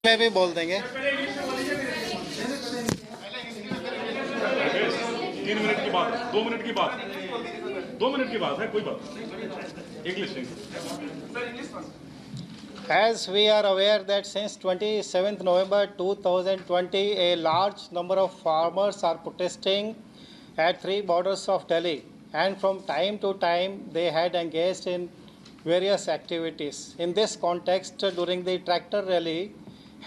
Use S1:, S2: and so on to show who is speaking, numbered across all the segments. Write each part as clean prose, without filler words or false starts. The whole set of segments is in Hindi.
S1: में भी बोल देंगे।
S2: 3 मिनट की बात, 2 मिनट की बात, 2 मिनट की बात है, कोई बात नहीं। English
S1: As we are aware that since 27th November 2020, a large number of farmers are protesting at 3 borders of Delhi, and from time to time they had engaged in various activities. In this context, during the tractor rally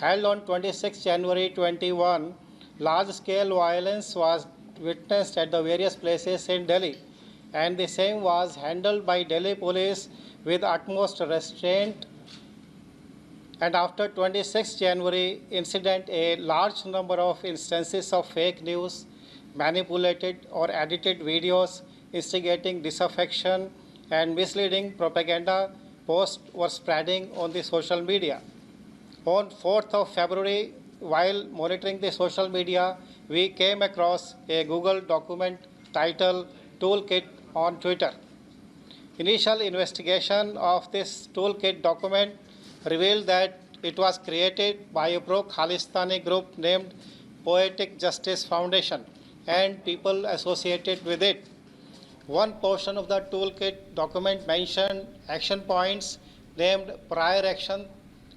S1: held on 26 January 21, large-scale violence was witnessed at the various places in Delhi, and the same was handled by Delhi police with utmost restraint. And after 26 January incident, a large number of instances of fake news, manipulated or edited videos instigating disaffection and misleading propaganda posts were spreading on the social media. On 4th of February, while monitoring the social media, we came across a Google document titled Toolkit on Twitter. Initial investigation of this toolkit document revealed that it was created by a pro-Khalistani group named Poetic Justice Foundation and people associated with it. One portion of the toolkit document mentioned action points named prior action.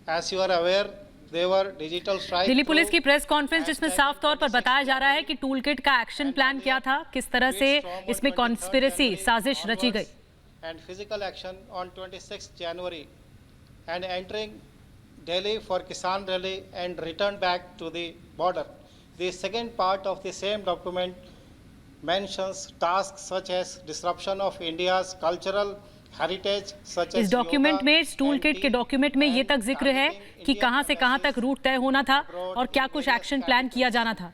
S1: As you are aware, they were digital strike.
S3: Delhi police की प्रेस कॉन्फ्रेंस जिसमें साफ तौर पर बताया जा रहा है कि टूलकिट का एक्शन प्लान क्या था, किस तरह से इसमें कॉन्स्पिरेसी साजिश रची गई।
S1: And physical action on 26 January and entering Delhi for Kisan Rally and returned back to the border. The second part of the same document mentions tasks such as disruption of India's cultural heritage such as
S3: इस डॉक्यूमेंट में, इस टूल किट के डॉक्यूमेंट में ये तक जिक्र है कि कहां से कहां तक रूट तय होना था और क्या कुछ एक्शन प्लान किया जाना था।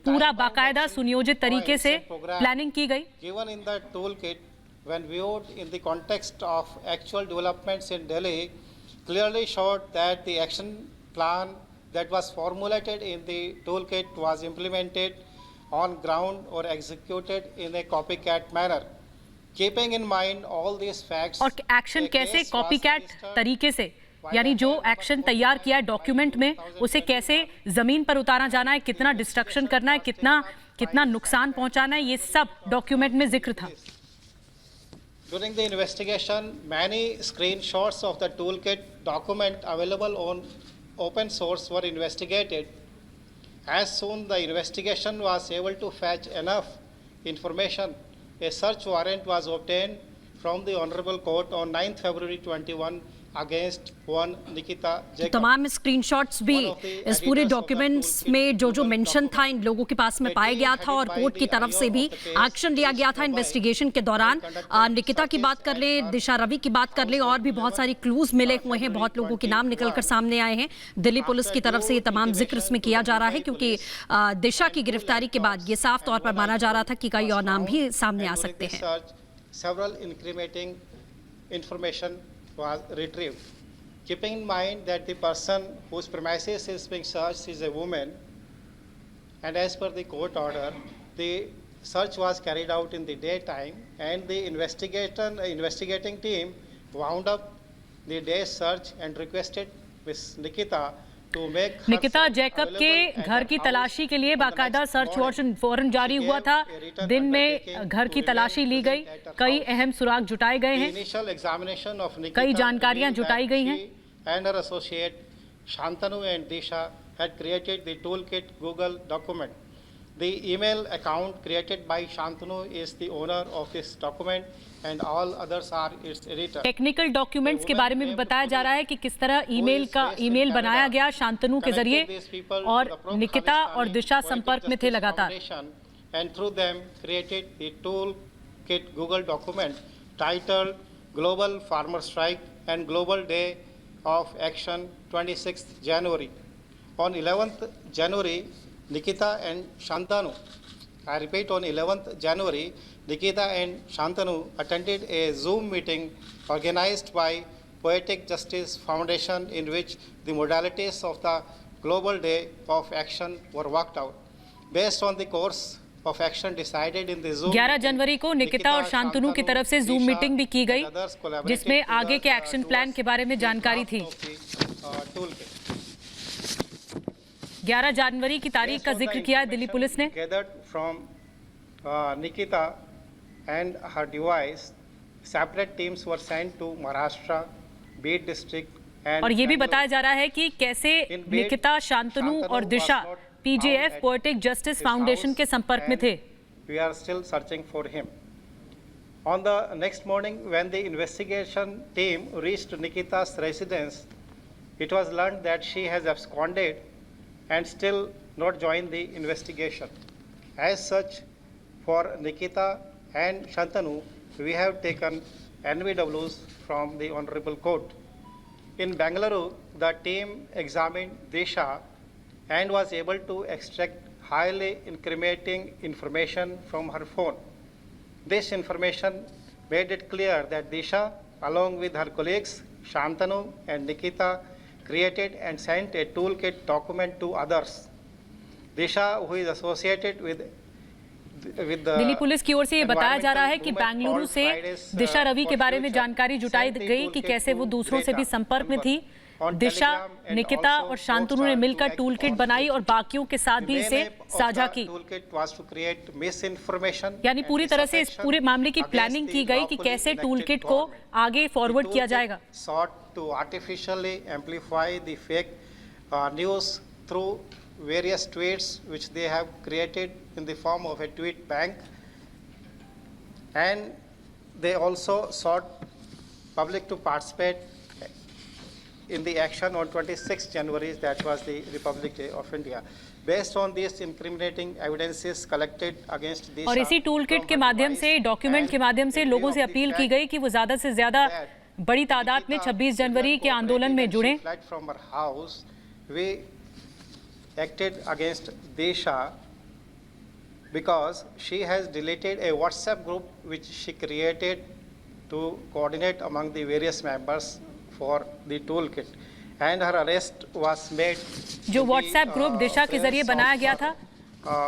S3: पूरा बाकायदा सुनियोजित तरीके से प्लानिंग की गई।
S1: Given in the toolkit, when viewed in the context of actual developments in Delhi, clearly showed that the action plan that was formulated in the toolkit was implemented on ground or executed in a copycat manner. Keeping in mind all these facts,
S3: और एक्शन कैसे कॉपीकैट तरीके से, यानी जो एक्शन तैयार किया है डॉक्यूमेंट में उसे कैसे जमीन पर उतारा जाना है, कितना डिस्ट्रक्शन करना है, कितना नुकसान पहुंचाना है, ये सब डॉक्यूमेंट में जिक्र था।
S1: During the investigation, many screenshots of the toolkit document available on open source were investigated. As soon the investigation was able to fetch enough information, a search warrant was obtained from the Honorable Court on 9th February 21 against one Nikita Jacob.
S4: तमाम स्क्रीनशॉट्स भी इस पूरे डॉक्यूमेंट्स में जो मेंशन था इन लोगों के पास में पाया गया था और कोर्ट की तरफ से भी एक्शन लिया गया था इन्वेस्टिगेशन के दौरान। निकिता की बात कर ले, दिशा रवि की बात कर ले, और भी बहुत सारी क्लूज मिले हुए हैं, बहुत लोगों के नाम निकलकर सामने आए हैं। दिल्ली पुलिस की तरफ से ये तमाम जिक्र इसमें किया जा रहा है क्योंकि दिशा की गिरफ्तारी के बाद ये साफ तौर पर माना जा रहा था कि कई और नाम भी सामने आ सकते हैं।
S1: Several incriminating information was retrieved. Keeping in mind that the person whose premises is being searched is a woman, and as per the court order, the search was carried out in the daytime, and the investigating team wound up the day's search and requested Ms. Nikita
S3: Nikita Jacob के घर की तलाशी के लिए बाकायदा सर्च वारंट जारी हुआ था। दिन में घर की तलाशी ली गई, कई अहम सुराग जुटाए गए हैं, कई जानकारियां जुटाई गई हैं।
S1: And her associate Shantanu and Disha had created the toolkit Google document. The email account created by Shantanu is the owner of this document and all others are its editor.
S3: Technical documents के बारे में भी बताया जा रहा है कि किस तरह ईमेल बनाया गया शांतनु के जरिए, और निकिता और दिशा संपर्क में थे लगातार।
S1: And through them created the toolkit Google document titled Global Farmer Strike and Global Day of Action 26th January. On 11th January, Nikita and Shantanu, I repeat, on 11th January, Nikita and Shantanu attended a Zoom meeting organized by Poetic Justice Foundation in which the modalities of the Global Day of Action were worked out. Based on the course of action decided in the Zoom
S3: 11 जनवरी को निकिता और शांतनु की तरफ से जूम मीटिंग भी की गई जिसमें आगे के एक्शन प्लान के बारे में जानकारी थी। 11 जनवरी की तारीख का जिक्र किया है दिल्ली पुलिस ने।
S1: Gathered from Nikita and her device, separate teams were sent to Maharashtra, Bid district and
S3: और ये भी
S1: Bangalore.
S3: बताया जा रहा है कि कैसे
S1: In Bid,
S3: निकिता, शांतनु और
S1: was
S3: Disha
S1: not
S3: पीजेएफ
S1: found at
S3: poetic justice
S1: his
S3: foundation
S1: house
S3: के संपर्क में
S1: and
S3: थे।
S1: We are still searching for him. On the next morning, when the investigation team reached Nikita's residence, it was learned that she has absconded and still not joined the investigation. As such, for Nikita and Shantanu, we have taken NVWs from the Honorable Court. In Bangalore, the team examined Disha and was able to extract highly incriminating information from her phone. This information made it clear that Disha, along with her colleagues Shantanu and Nikita, created and sent a toolkit document to others. Disha, who is associated with the
S3: Delhi police की ओर से ये बताया जा रहा है कि
S1: environmental
S3: बेंगलुरु
S1: movement
S3: से
S1: called Fridays
S3: दिशा रवि के
S1: for
S3: बारे में
S1: Future
S3: जानकारी जुटाई
S1: sent the
S3: गई कि
S1: toolkit
S3: कैसे वो
S1: to
S3: दूसरों से भी
S1: Greta
S3: संपर्क में थी।
S1: on
S3: Disha,
S1: Telegram and
S3: Nikita
S1: also
S3: और शांतनु ने
S1: forced her
S3: मिलकर
S1: to act
S3: टूलकिट
S1: on
S3: बनाई और बाकियों के साथ भी
S1: The
S3: इसे
S1: main aim of
S3: साझा
S1: the
S3: की।
S1: toolkit was to create misinformation
S3: यानी
S1: and
S3: पूरी तरह से इस
S1: disaffection
S3: पूरे मामले की
S1: against
S3: प्लानिंग
S1: the
S3: की गई कि
S1: lawfully
S3: कैसे
S1: elected
S3: टूलकिट को
S1: government.
S3: आगे फॉरवर्ड किया
S1: The
S3: जाएगा।
S1: toolkit sought to artificially amplify the fake news through various tweets which they have created in the form of a tweet bank, and they also sought public to participate in the action on 26 January, that was the Republic Day of India. Based on these incriminating evidences collected against these
S3: और इसी टूलकिट के माध्यम से, डॉक्यूमेंट के माध्यम से लोगों से अपील की गई कि वो ज्यादा से ज्यादा बड़ी तादाद में 26 जनवरी के आंदोलन में जुड़ें।
S1: From her house, we acted against Disha because she has deleted a WhatsApp group which she created to coordinate among the various members for the toolkit, and her arrest was made.
S3: जो व्हाट्सएप ग्रुप दिशा के जरिए बनाया गया था,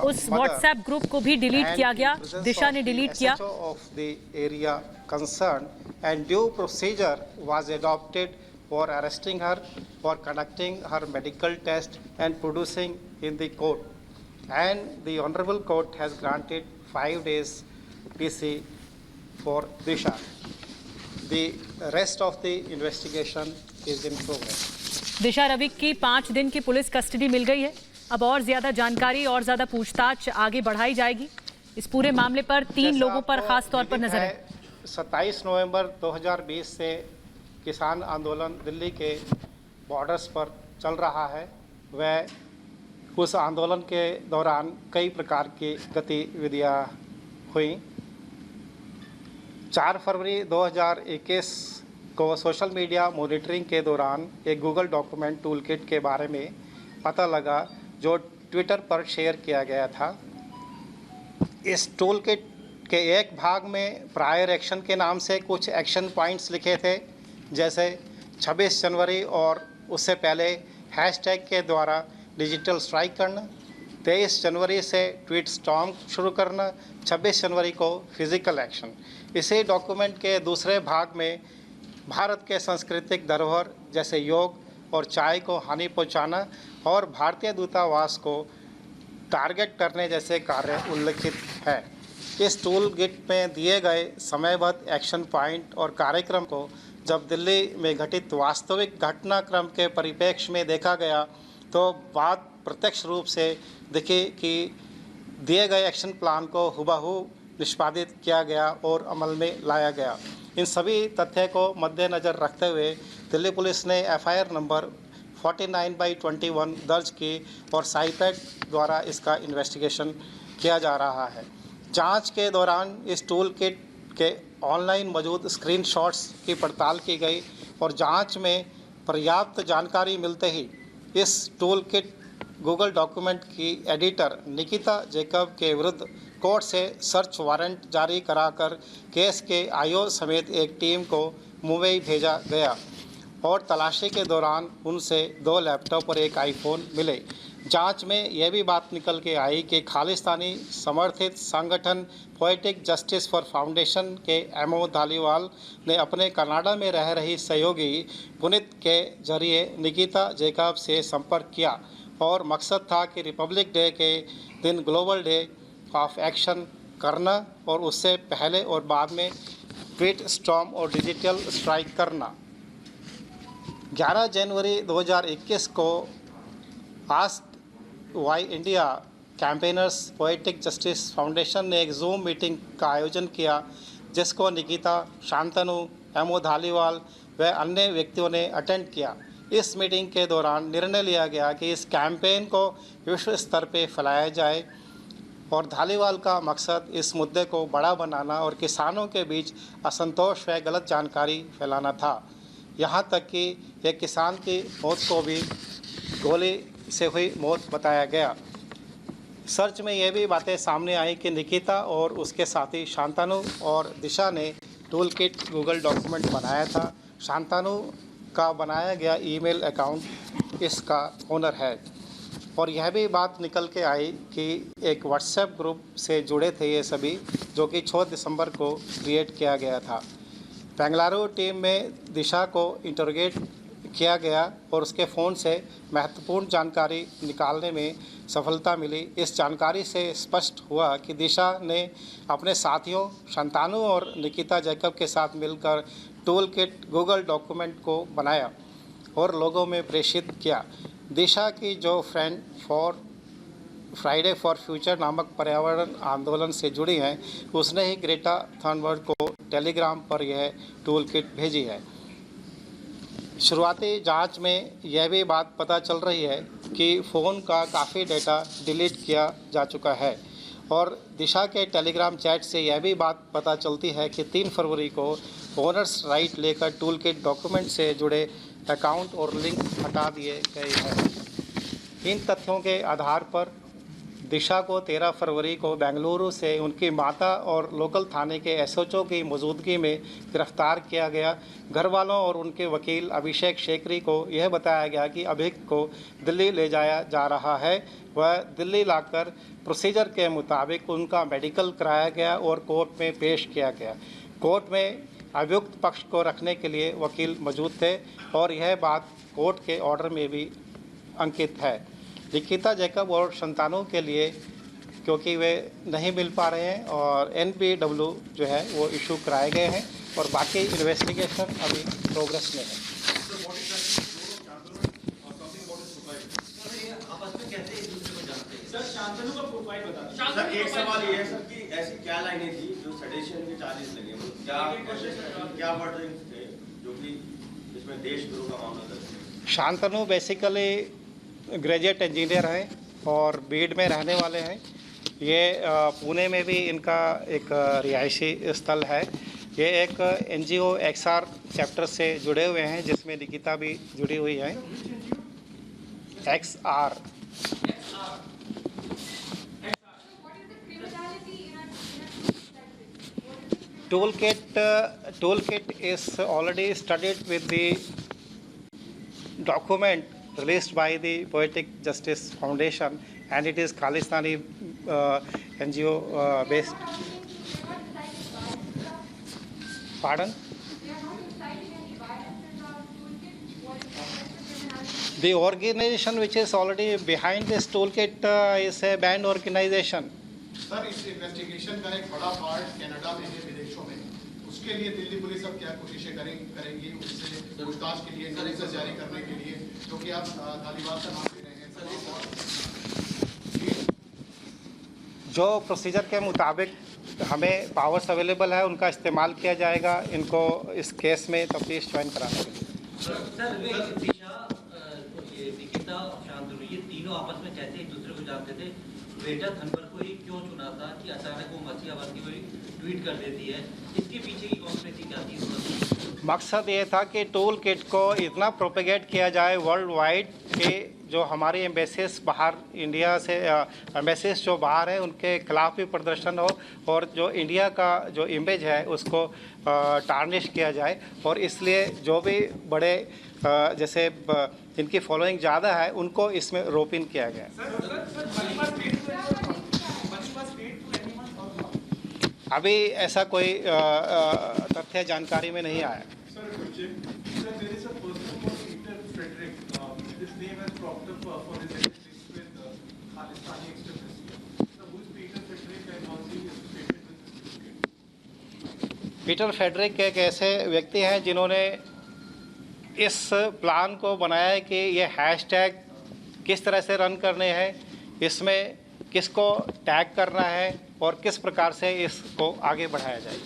S3: उस व्हाट्सएप ग्रुप को भी डिलीट किया गया। दिशा ने डिलीट किया।
S1: of the area concerned, and due procedure was adopted for arresting her, for conducting her medical test and producing in the court. And the Honorable Court has granted 5 days PC for Disha. The rest of the investigation is in progress.
S3: दिशा रवि की 5 दिन की पुलिस कस्टडी मिल गई है। अब और ज्यादा जानकारी और ज्यादा पूछताछ आगे बढ़ाई जाएगी। इस पूरे मामले पर 3 लोगों पर खास तौर पर नजर है।
S1: 27 नवंबर 2020 से किसान आंदोलन दिल्ली के बॉर्डर्स पर चल रहा है। वह उस आंदोलन के दौरान कई प्रकार की गतिविधियां हुई। 4 फरवरी 2021 को सोशल मीडिया मॉनिटरिंग के दौरान एक गूगल डॉक्यूमेंट टूलकिट के बारे में पता लगा जो ट्विटर पर शेयर किया गया था। इस टूलकिट के एक भाग में प्रायर एक्शन के नाम से कुछ एक्शन पॉइंट्स लिखे थे, जैसे 26 जनवरी और उससे पहले हैशटैग के द्वारा डिजिटल स्ट्राइक करना, 23 जनवरी से ट्वीट स्टॉर्म शुरू करना, 26 जनवरी को फिजिकल एक्शन। इसी डॉक्यूमेंट के दूसरे भाग में भारत के सांस्कृतिक धरोहर जैसे योग और चाय को हानि पहुंचाना और भारतीय दूतावास को टारगेट करने जैसे कार्य उल्लिखित है। इस टूलकिट में दिए गए समयबद्ध एक्शन पॉइंट और कार्यक्रम को जब दिल्ली में घटित वास्तविक घटनाक्रम के परिप्रेक्ष्य में देखा गया तो बात प्रत्यक्ष रूप से दिखी कि दिए गए एक्शन प्लान को हुबहू निष्पादित किया गया और अमल में लाया गया। इन सभी तथ्य को मद्देनज़र रखते हुए दिल्ली पुलिस ने FIR नंबर 49/21 दर्ज की और साइपैड द्वारा इसका इन्वेस्टिगेशन किया जा रहा है। जांच के दौरान इस टूलकिट के ऑनलाइन मौजूद स्क्रीनशॉट्स की पड़ताल की गई और जांच में पर्याप्त जानकारी मिलते ही इस टूलकिट गूगल डॉक्यूमेंट की एडिटर निकिता जैकब के विरुद्ध कोर्ट से सर्च वारंट जारी कराकर केस के IO समेत एक टीम को मुंबई भेजा गया और तलाशी के दौरान उनसे 2 लैपटॉप और एक iPhone मिले। जांच में यह भी बात निकल के आई कि खालिस्तानी समर्थित संगठन पोएटिक जस्टिस फॉर फाउंडेशन के MO धालीवाल ने अपने कनाडा में रह रही सहयोगी पुनीत के जरिए निकिता जैकब से संपर्क किया और मकसद था कि रिपब्लिक डे के दिन ग्लोबल डे ऑफ एक्शन करना और उससे पहले और बाद में ट्वीट स्टॉर्म और डिजिटल स्ट्राइक करना। 11 जनवरी 2021 को ask why India campaigners poetic justice foundation ने एक जूम मीटिंग का आयोजन किया, जिसको निकिता, शांतनु, एमओ धालीवाल व अन्य व्यक्तियों ने अटेंड किया। इस मीटिंग के दौरान निर्णय लिया गया कि इस कैंपेन को विश्व स्तर पर फैलाया जाए और धालीवाल का मकसद इस मुद्दे को बड़ा बनाना और किसानों के बीच असंतोष व गलत जानकारी फैलाना था। यहाँ तक कि एक किसान की मौत को भी गोली से हुई मौत बताया गया। सर्च में ये भी बातें सामने आई कि निकिता और उसके साथी शांतनु और दिशा ने टूल किट गूगल डॉक्यूमेंट बनाया था। शांतनु का बनाया गया ईमेल अकाउंट इसका ओनर है और यह भी बात निकल के आई कि एक व्हाट्सएप ग्रुप से जुड़े थे ये सभी, जो कि 6 दिसंबर को क्रिएट किया गया था। बेंगलुरु टीम में दिशा को इंटरोगेट किया गया और उसके फ़ोन से महत्वपूर्ण जानकारी निकालने में सफलता मिली। इस जानकारी से स्पष्ट हुआ कि दिशा ने अपने साथियों शांतनु और निकिता जैकब के साथ मिलकर टूल किट गूगल डॉक्यूमेंट को बनाया और लोगों में प्रेषित किया। दिशा की जो friend for Friday for future नामक पर्यावरण आंदोलन से जुड़ी हैं, उसने ही ग्रेटा थनबर्ग को टेलीग्राम पर यह टूल किट भेजी है। शुरुआती जांच में यह भी बात पता चल रही है कि फ़ोन का काफ़ी डेटा डिलीट किया जा चुका है और दिशा के टेलीग्राम चैट से यह भी बात पता चलती है कि 3 फरवरी को ओनर्स राइट लेकर टूल किट डॉक्यूमेंट से जुड़े अकाउंट और लिंक हटा दिए गए हैं। इन तथ्यों के आधार पर दिशा को 13 फरवरी को बेंगलुरु से उनकी माता और लोकल थाने के एसएचओ की मौजूदगी में गिरफ्तार किया गया। घर वालों और उनके वकील अभिषेक शेखरी को यह बताया गया कि अभिक को दिल्ली ले जाया जा रहा है। वह दिल्ली लाकर प्रोसीजर के मुताबिक उनका मेडिकल कराया गया और कोर्ट में पेश किया गया। कोर्ट में अभियुक्त पक्ष को रखने के लिए वकील मौजूद थे और यह बात कोर्ट के ऑर्डर में भी अंकित है। निकिता जैकब और शांतनु के लिए क्योंकि वे नहीं मिल पा रहे हैं और NPW जो है वो इशू कराए गए हैं और बाकी इन्वेस्टिगेशन अभी प्रोग्रेस में है।
S5: सर एक सवाल ये है सर कि ऐसी क्या लाइनें थी जो सेडेशन के चार्जेस लगे, क्या वर्डिंग थे जो कि इसमें देशद्रोह का मामला दर्ज है?
S1: शांतनु बेसिकली ग्रेजुएट इंजीनियर हैं और बीड में रहने वाले हैं। ये पुणे में भी इनका एक रिहायशी स्थल है। ये एक NGO XR चैप्टर से जुड़े हुए हैं जिसमें निकिता भी जुड़ी हुई है। XR toolkit is already studied with the document released by the Poetic Justice Foundation, and it is Khalistani NGO based. Pardon? The organization which is already behind this toolkit is a banned organization.
S6: Sir इस इन्वेस्टिगेशन का एक बड़ा पार्ट कनाडा में है, विदेशों में। उसके लिए दिल्ली पुलिस अब क्या कोशिशें करेंगी उससे पूछताछ के लिए, नोटिस जारी करने के लिए, जो कि आप धालीवाल का नाम ले रहे हैं सर?
S1: जो प्रोसीजर के मुताबिक हमें पावर्स अवेलेबल है उनका इस्तेमाल किया जाएगा इनको इस केस में तफ्तीश ज्वाइन कराने के लिए।
S7: सर दिशा, ये निकिता और शांतनु ये तीनों आपस में कैसे एक दूसरे को जानते थे? ग्रेटा थनबर्ग को ही क्यों चुना था कि अचानक वो मसीहा वर्ग की ट्वीट कर देती है? इसके पीछे की कॉन्स्पिरेसी क्या थी?
S1: मकसद ये था कि टूल किट को इतना प्रोपेगेट किया जाए वर्ल्ड वाइड कि जो हमारी एम्बेसीज बाहर इंडिया से एम्बेसीज जो बाहर है उनके खिलाफ भी प्रदर्शन हो और जो इंडिया का जो इमेज है उसको टार्निश किया जाए। और इसलिए जो भी बड़े जैसे जिनकी फॉलोइंग ज़्यादा है उनको इसमें रोप इन किया गया। अभी ऐसा कोई तथ्य जानकारी में नहीं आया।
S6: Sir, there is a person called Peter Frederick. His name has cropped up for his identity. Khalistani extremist है। So who is Peter Frederick and how is he associated with this crusade?
S1: Peter Frederick एक ऐसे व्यक्ति हैं जिन्होंने इस प्लान को बनाया है कि ये हैशटैग किस तरह से रन करने हैं, इसमें किसको टैग करना है और किस प्रकार से इसको आगे बढ़ाया जाए।